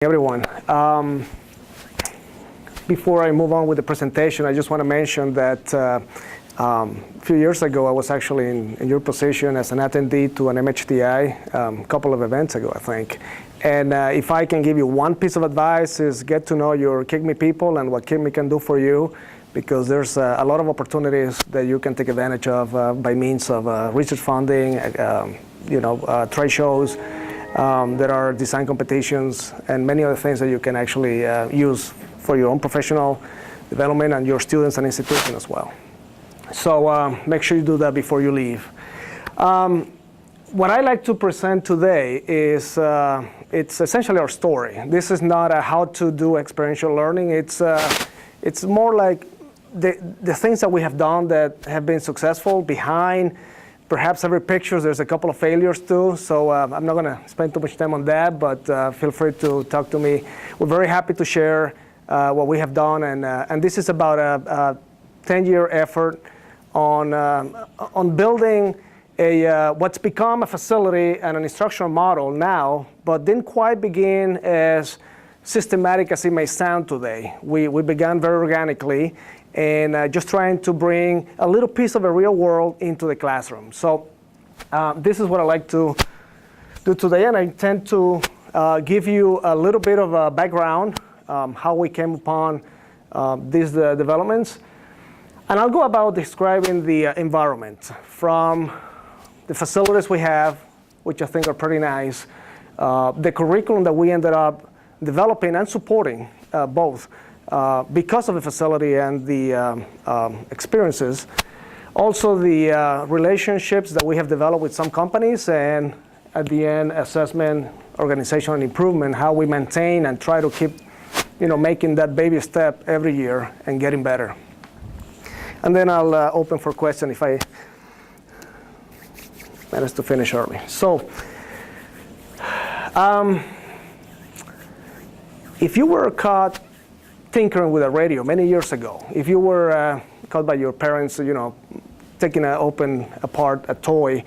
Everyone. Before I move on with the presentation, I just want to mention that a few years ago, I was actually in your position as an attendee to an MHTI, a couple of events ago, I think. And if I can give you one piece of advice is get to know your KIGME people and what KIGME can do for you, because there's a lot of opportunities that you can take advantage of by means of research funding, trade shows. There are design competitions and many other things that you can actually use for your own professional development and your students and institution as well. So make sure you do that before you leave. What I like to present today is it's essentially our story. This is not a how to do experiential learning. It's more like the things that we have done that have been successful. Behind perhaps every picture, there's a couple of failures too, so I'm not going to spend too much time on that, but feel free to talk to me. We're very happy to share what we have done, and this is about a 10-year effort on building what's become a facility and an instructional model now, but didn't quite begin as systematic as it may sound today. We began very organically, and just trying to bring a little piece of a real world into the classroom. So this is what I like to do today, and I intend to give you a little bit of a background, how we came upon these developments. And I'll go about describing the environment from the facilities we have, which I think are pretty nice, the curriculum that we ended up developing and supporting both, because of the facility and the experiences. Also the relationships that we have developed with some companies, and at the end, assessment, organizational improvement, how we maintain and try to keep making that baby step every year and getting better. And then I'll open for questions if I manage to finish early. So if you were caught tinkering with a radio many years ago, if you were caught by your parents, taking open apart a toy,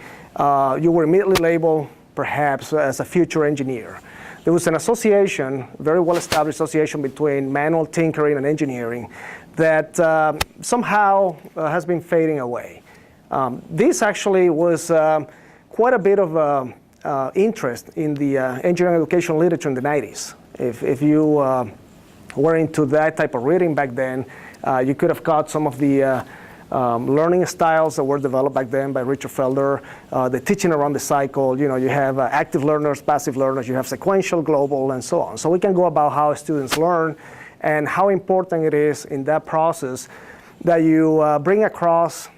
you were immediately labeled perhaps as a future engineer. There was an association, very well-established association between manual tinkering and engineering that somehow has been fading away. This actually was quite a bit of interest in the engineering education literature in the 90s. If you were into that type of reading back then, you could have caught some of the learning styles that were developed back then by Richard Felder, the teaching around the cycle. You have active learners, passive learners, you have sequential, global, and so on. So we can go about how students learn and how important it is in that process that you bring across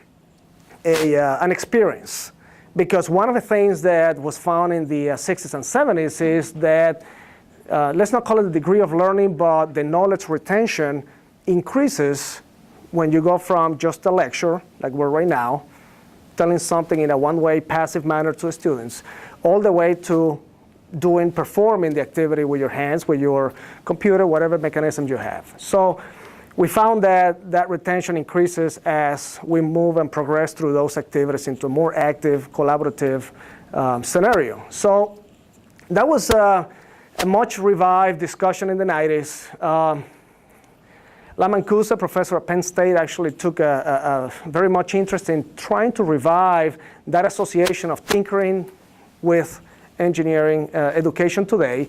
an experience. Because one of the things that was found in the 60s and 70s is that let's not call it the degree of learning, but the knowledge retention increases when you go from just a lecture, like we're right now, telling something in a one-way passive manner to students, all the way to performing the activity with your hands, with your computer, whatever mechanism you have. So we found that retention increases as we move and progress through those activities into a more active, collaborative scenario. So that was a much revived discussion in the 90s. Lamancusa, professor at Penn State, actually took a very much interest in trying to revive that association of tinkering with engineering education today.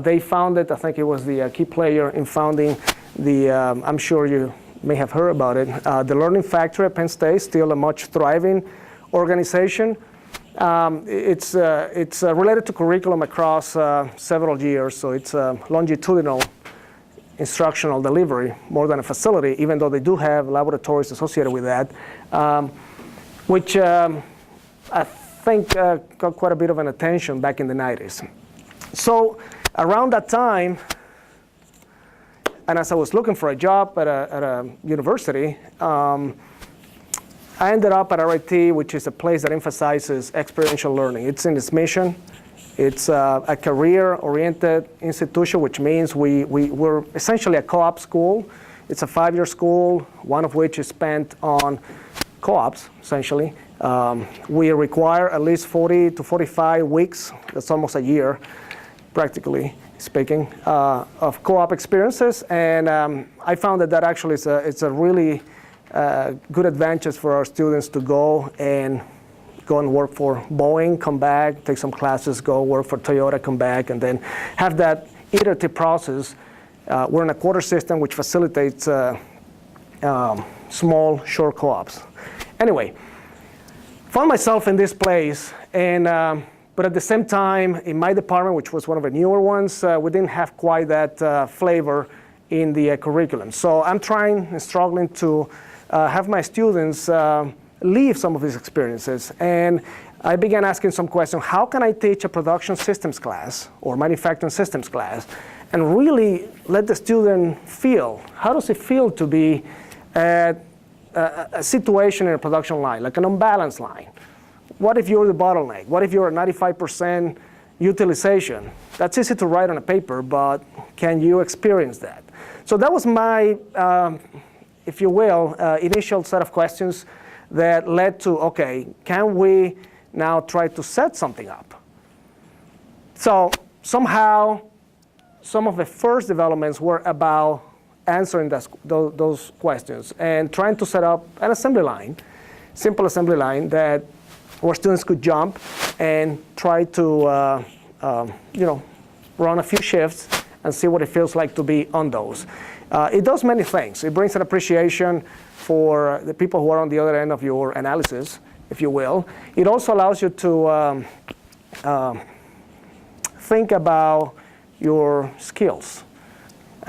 They founded, I think it was the key player in founding the, I'm sure you may have heard about it, the Learning Factory at Penn State, still a much thriving organization. It's related to curriculum across several years, so it's longitudinal instructional delivery more than a facility, even though they do have laboratories associated with that, which I think got quite a bit of an attention back in the 90s. So around that time, and as I was looking for a job at a university, I ended up at RIT, which is a place that emphasizes experiential learning. It's in its mission. It's a career-oriented institution, which means we're essentially a co-op school. It's a 5-year school, one of which is spent on co-ops, essentially. We require at least 40 to 45 weeks. That's almost a year, practically, speaking, of co-op experiences, and I found that actually it's a really good advantage for our students to go and work for Boeing, come back, take some classes, go work for Toyota, come back, and then have that iterative process. We're in a quarter system which facilitates small, short co-ops. Anyway, found myself in this place, and but at the same time, in my department, which was one of the newer ones, we didn't have quite that flavor in the curriculum. So I'm trying and struggling to have my students leave some of these experiences. And I began asking some questions. How can I teach a production systems class or manufacturing systems class and really let the student feel? How does it feel to be at a situation in a production line, like an unbalanced line? What if you're the bottleneck? What if you're at 95% utilization? That's easy to write on a paper, but can you experience that? So that was my, if you will, initial set of questions that led to, okay, can we now try to set something up? So somehow, some of the first developments were about answering those questions and trying to set up an assembly line, simple assembly line that where students could jump and try to run a few shifts and see what it feels like to be on those. It does many things. It brings an appreciation for the people who are on the other end of your analysis, if you will. It also allows you to think about your skills,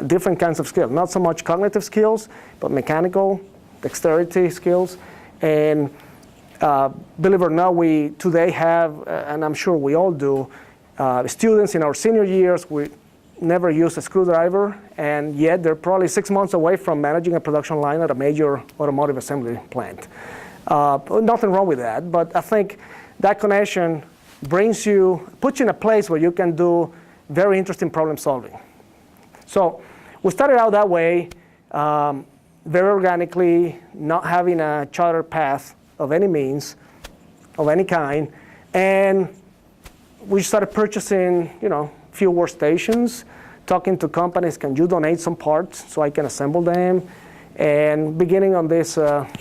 different kinds of skills. Not so much cognitive skills, but mechanical, dexterity skills. And believe it or not, we today have, and I'm sure we all do, students in our senior years, we never use a screwdriver, and yet they're probably 6 months away from managing a production line at a major automotive assembly plant. Nothing wrong with that, but I think that connection puts you in a place where you can do very interesting problem solving. So we started out that way, very organically, not having a chartered path of any means, of any kind, and we started purchasing, few workstations, talking to companies, can you donate some parts so I can assemble them, and beginning on this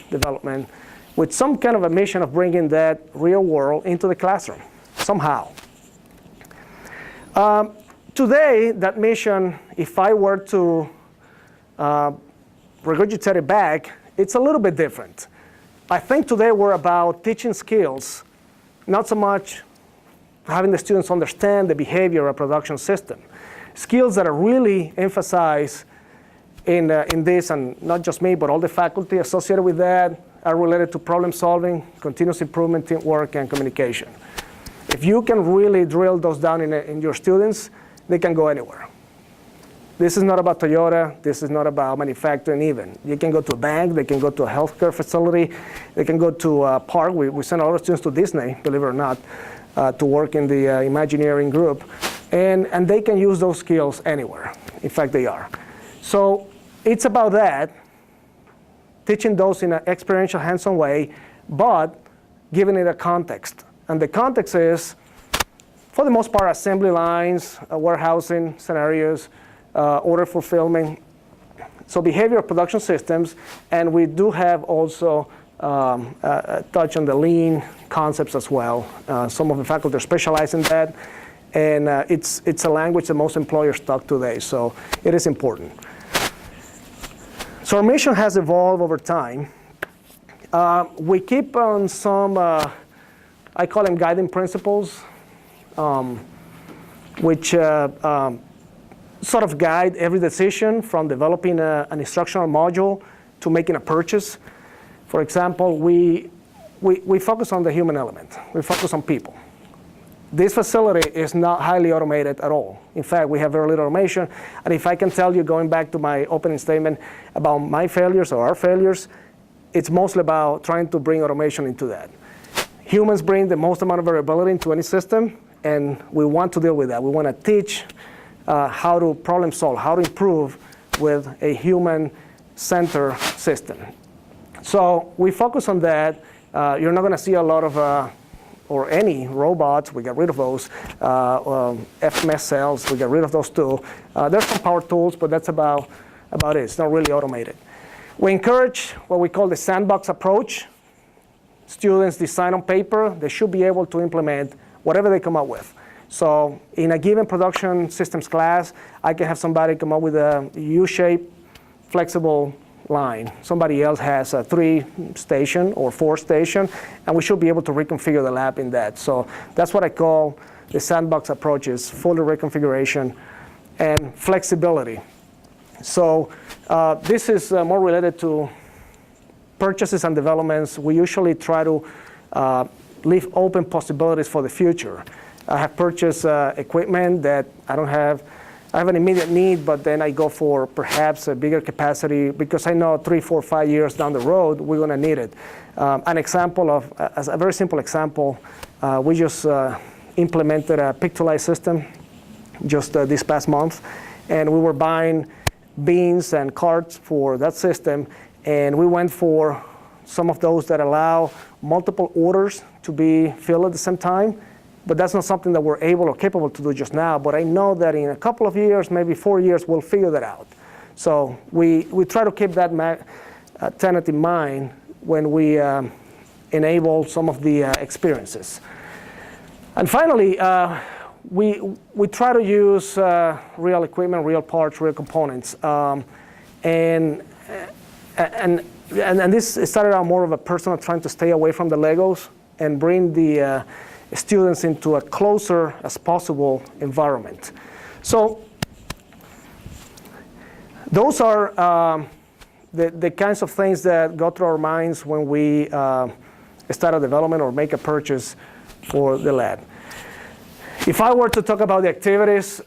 development with some kind of a mission of bringing that real world into the classroom, somehow. Today, that mission, if I were to regurgitate it back, it's a little bit different. I think today we're about teaching skills, not so much having the students understand the behavior of a production system. Skills that are really emphasized in this, and not just me, but all the faculty associated with that, are related to problem solving, continuous improvement, teamwork, and communication. If you can really drill those down in your students, they can go anywhere. This is not about Toyota. This is not about manufacturing even. You can go to a bank. They can go to a healthcare facility. They can go to a park. We send a lot of students to Disney, believe it or not, to work in the Imagineering group. And they can use those skills anywhere. In fact, they are. So it's about that, teaching those in an experiential, hands-on way, but giving it a context. And the context is, for the most part, assembly lines, warehousing scenarios, order fulfillment, so behavioral production systems, and we do have also a touch on the lean concepts as well. Some of the faculty are specialized in that, and it's a language that most employers talk today, so it is important. So our mission has evolved over time. We keep on some, I call them guiding principles, which sort of guide every decision from developing an instructional module to making a purchase. For example, we focus on the human element. We focus on people. This facility is not highly automated at all. In fact, we have very little automation. And if I can tell you, going back to my opening statement about my failures or our failures, it's mostly about trying to bring automation into that. Humans bring the most amount of variability into any system, and we want to deal with that. We want to teach how to problem solve, how to improve with a human-centered system. So we focus on that. You're not going to see a lot of or any robots, we get rid of those. FMS cells, we get rid of those too. There's some power tools, but that's about it. It's not really automated. We encourage what we call the sandbox approach. Students design on paper. They should be able to implement whatever they come up with. So in a given production systems class, I can have somebody come up with a U-shaped flexible line. Somebody else has a 3-station or 4-station, and we should be able to reconfigure the lab in that. So that's what I call the sandbox approaches: full reconfiguration and flexibility. So this is more related to purchases and developments. We usually try to leave open possibilities for the future. I have purchased equipment that I have an immediate need, but then I go for perhaps a bigger capacity because I know 3, 4, 5 years down the road, we're going to need it. An example of, as a very simple example, we just implemented a pick-to-light system just this past month, and we were buying beans and carts for that system, and we went for some of those that allow multiple orders to be filled at the same time. But that's not something that we're able or capable to do just now. But I know that in a couple of years, maybe 4 years, we'll figure that out. So we try to keep that tenet in mind when we enable some of the experiences. And finally, we try to use real equipment, real parts, real components. And this started out more of a personal trying to stay away from the Legos and bring the students into a closer as possible environment. So those are the kinds of things that go through our minds when we start a development or make a purchase for the lab. If I were to talk about the activities,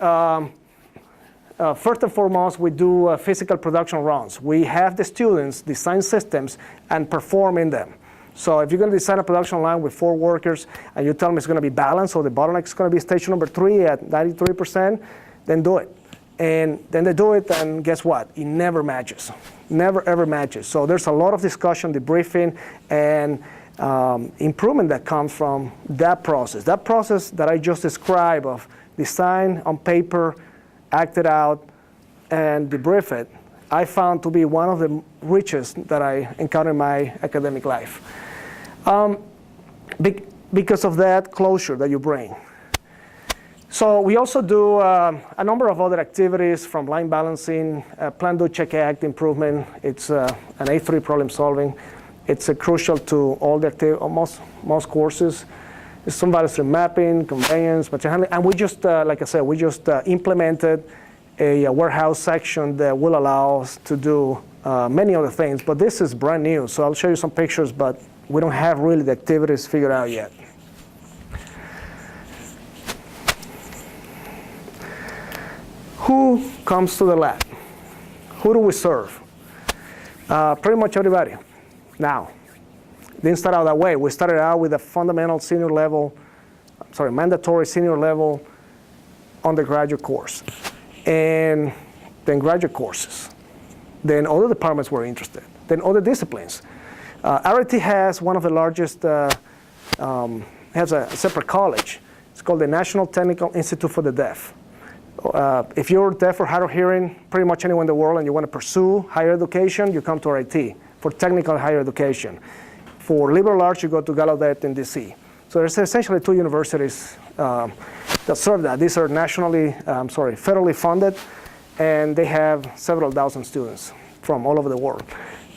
first and foremost, we do physical production runs. We have the students design systems and perform in them. So if you're going to design a production line with 4 workers and you tell them it's going to be balanced, or the bottleneck is going to be station number 3 at 93%, then do it. And then they do it, and guess what? It never matches. Never, ever matches. So there's a lot of discussion, debriefing, and improvement that comes from that process. That process that I just described of design on paper, act it out, and debrief it, I found to be one of the richest that I encountered in my academic life. Because of that closure that you bring. So we also do a number of other activities, from line balancing, plan, do, check, act improvement. It's an A3 problem solving. It's crucial to all the most courses. It's some value stream mapping, conveyance, material handling, and we just, like I said, we just implemented a warehouse section that will allow us to do many other things. But this is brand new, so I'll show you some pictures, but we don't have really the activities figured out yet. Who comes to the lab? Who do we serve? Pretty much everybody. Now, didn't start out that way. We started out with a fundamental mandatory senior level undergraduate course, and then graduate courses. Then other departments were interested. Then other disciplines. RIT has one of the largest, has a separate college. It's called the National Technical Institute for the Deaf. If you're deaf or hard of hearing, pretty much anywhere in the world, and you want to pursue higher education, you come to RIT for technical higher education. For liberal arts, you go to Gallaudet in DC. So there's essentially 2 universities that serve that. These are federally funded, and they have several thousand students from all over the world.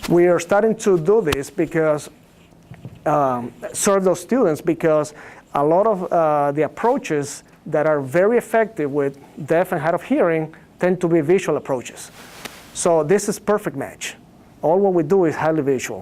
We are starting to do this because, serve those students, because a lot of the approaches that are very effective with deaf and hard of hearing tend to be visual approaches. So this is perfect match. All what we do is highly visual.